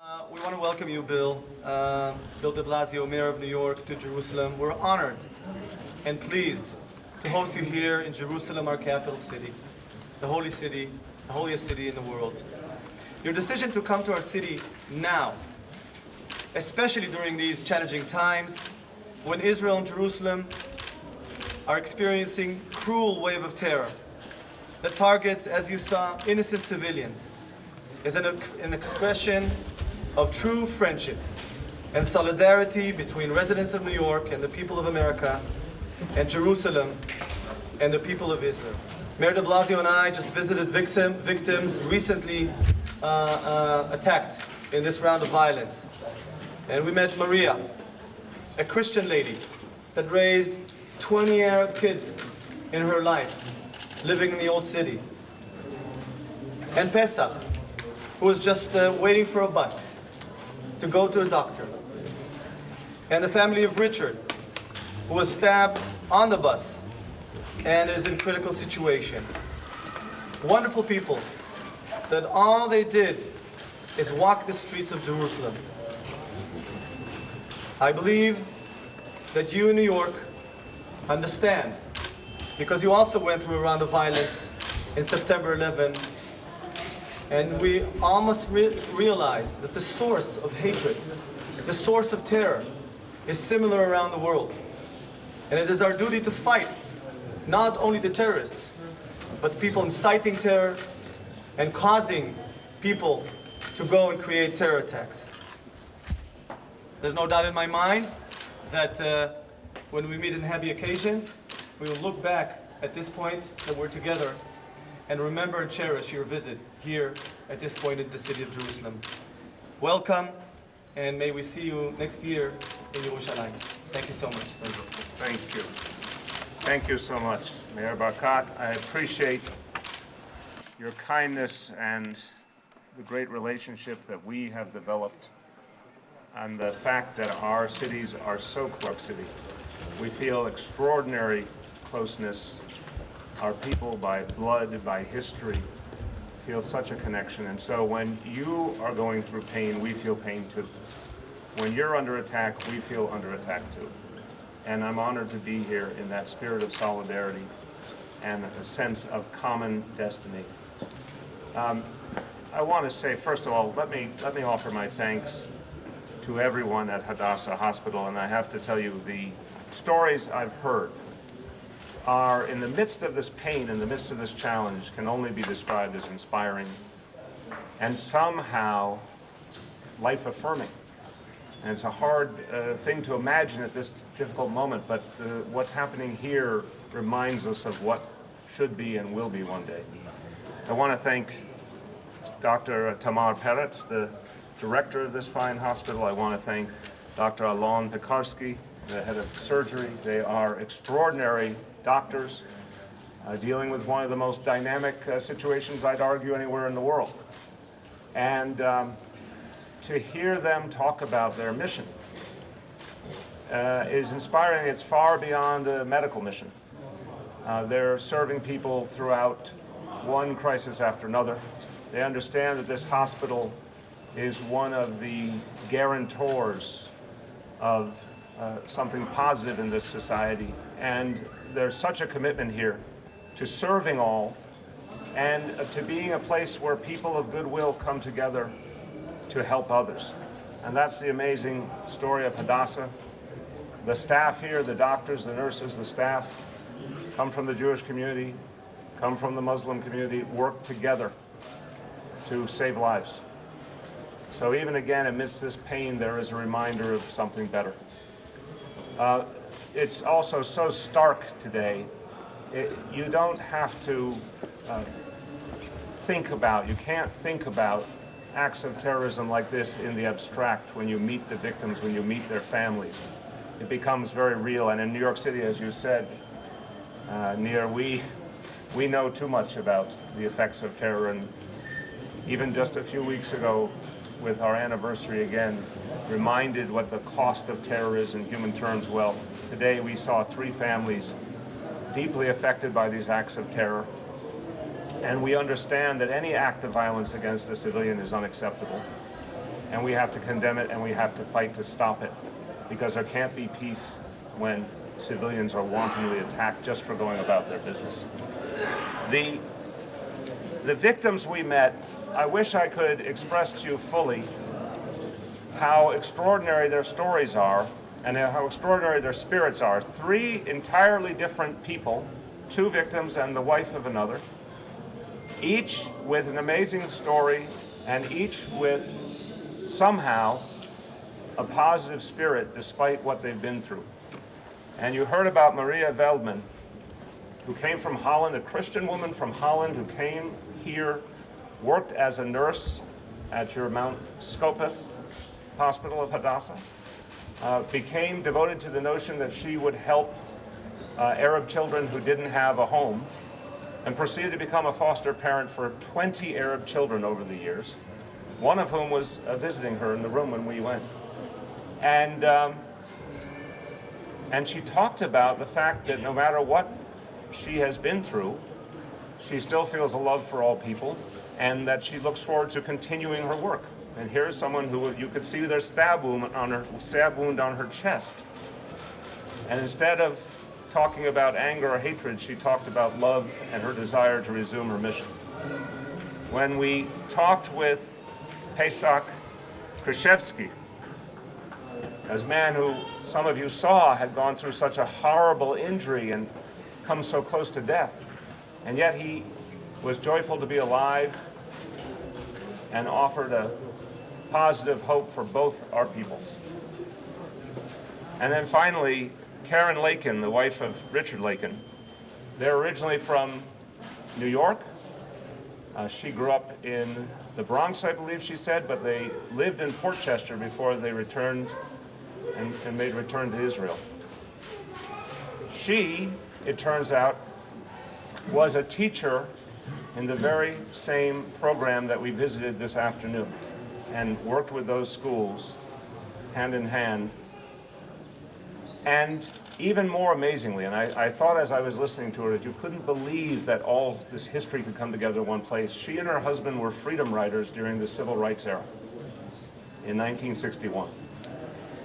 We want to welcome you, Bill de Blasio, Mayor of New York, to Jerusalem. We're honored and pleased to host you here in Jerusalem, our capital city, the holiest city in the world. Your decision to come to our city now, especially during these challenging times, when Israel and Jerusalem are experiencing a cruel wave of terror that targets, as you saw, innocent civilians, is an expression of true friendship and solidarity between residents of New York and the people of America, and Jerusalem and the people of Israel. Mayor de Blasio and I just visited victims recently attacked in this round of violence. And we met Maria, a Christian lady that raised 20 Arab kids in her life, living in the old city. And Pesach, who was just waiting for a bus to go to a doctor. And the family of Richard, who was stabbed on the bus and is in critical situation. Wonderful people that all they did is walk the streets of Jerusalem. I believe that you in New York understand, because you also went through a round of violence in September 11, and we almost realize that the source of hatred, the source of terror, is similar around the world. And it is our duty to fight not only the terrorists, but the people inciting terror and causing people to go and create terror attacks. There's no doubt in my mind that when we meet in heavy occasions, we will look back at this point that we're together and remember and cherish your visit here at this point in the city of Jerusalem. Welcome, and may we see you next year in Yerushalayim. Thank you so much. Thank you. Thank you so much, Mayor Barkat. I appreciate your kindness and the great relationship that we have developed, and the fact that our cities are so close. City. We feel extraordinary closeness. Our people, by blood, by history, feel such a connection. And so when you are going through pain, we feel pain too. When you're under attack, we feel under attack too. And I'm honored to be here in that spirit of solidarity and a sense of common destiny. I want to say, first of all, let me offer my thanks to everyone at Hadassah Hospital. And I have to tell you, the stories I've heard are, in the midst of this pain, in the midst of this challenge, can only be described as inspiring and somehow life-affirming. And it's a hard thing to imagine at this difficult moment, but what's happening here reminds us of what should be and will be one day. I want to thank Dr. Tamar Peretz, the director of this fine hospital. I want to thank Dr. Alon Pekarsky, the head of surgery. They are extraordinary doctors dealing with one of the most dynamic situations, I'd argue, anywhere in the world. And to hear them talk about their mission is inspiring. It's far beyond a medical mission. They're serving people throughout one crisis after another. They understand that this hospital is one of the guarantors of something positive in this society, and there's such a commitment here to serving all and to being a place where people of goodwill come together to help others. And that's the amazing story of Hadassah. The staff here, the doctors, the nurses, the staff, come from the Jewish community, come from the Muslim community, work together to save lives. So even again, amidst this pain, there is a reminder of something better. It's also so stark today. You don't have to you can't think about acts of terrorism like this in the abstract when you meet the victims, when you meet their families. It becomes very real. And in New York City, as you said, Nir, we know too much about the effects of terror. And even just a few weeks ago, with our anniversary again, reminded what the cost of terror is in human terms. Well, today we saw 3 families deeply affected by these acts of terror. And we understand that any act of violence against a civilian is unacceptable. and we have to condemn it, and we have to fight to stop it, because there can't be peace when civilians are wantonly attacked just for going about their business. The victims we met, I wish I could express to you fully how extraordinary their stories are and how extraordinary their spirits are. 3 entirely different people, 2 victims and the wife of another, each with an amazing story and each with somehow a positive spirit despite what they've been through. And you heard about Maria Veldman, who came from Holland, a Christian woman from Holland who came here, worked as a nurse at your Mount Scopus Hospital of Hadassah, became devoted to the notion that she would help Arab children who didn't have a home, and proceeded to become a foster parent for 20 Arab children over the years, one of whom was visiting her in the room when we went. And she talked about the fact that no matter what she has been through, she still feels a love for all people, and that she looks forward to continuing her work. And here's someone who you could see their stab wound on her chest. And instead of talking about anger or hatred, she talked about love and her desire to resume her mission. When we talked with Pesach Krzyzewski, as a man who some of you saw had gone through such a horrible injury and come so close to death, and yet he was joyful to be alive and offered a positive hope for both our peoples. And then finally, Karen Lakin, the wife of Richard Lakin. They're originally from New York. She grew up in the Bronx, I believe she said, but they lived in Portchester before they returned and made a return to Israel. She, it turns out, was a teacher in the very same program that we visited this afternoon, and worked with those schools hand in hand. And even more amazingly, and I thought as I was listening to her that you couldn't believe that all this history could come together in one place. She and her husband were freedom riders during the Civil Rights era in 1961.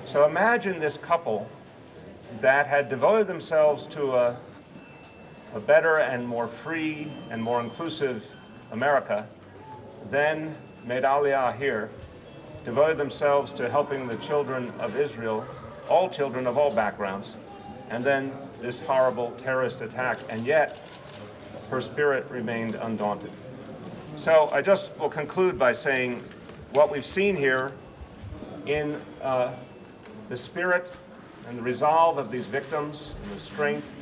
So imagine this couple that had devoted themselves to a better and more free and more inclusive America, then made Aliyah here, devoted themselves to helping the children of Israel, all children of all backgrounds, and then this horrible terrorist attack, and yet her spirit remained undaunted. So I just will conclude by saying what we've seen here in the spirit and the resolve of these victims, and the strength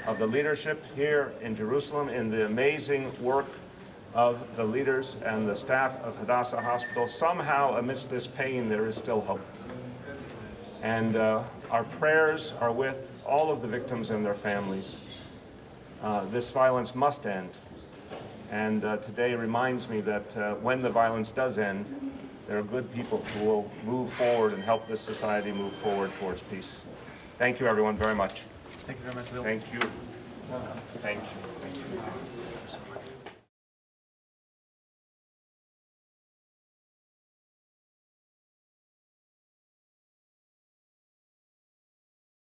of the leadership here in Jerusalem, in the amazing work of the leaders and the staff of Hadassah Hospital. Somehow, amidst this pain, there is still hope. And our prayers are with all of the victims and their families. This violence must end. And today reminds me that when the violence does end, there are good people who will move forward and help this society move forward towards peace. Thank you, everyone, very much. Thank you very much, Bill. Thank you. Welcome. Thank you.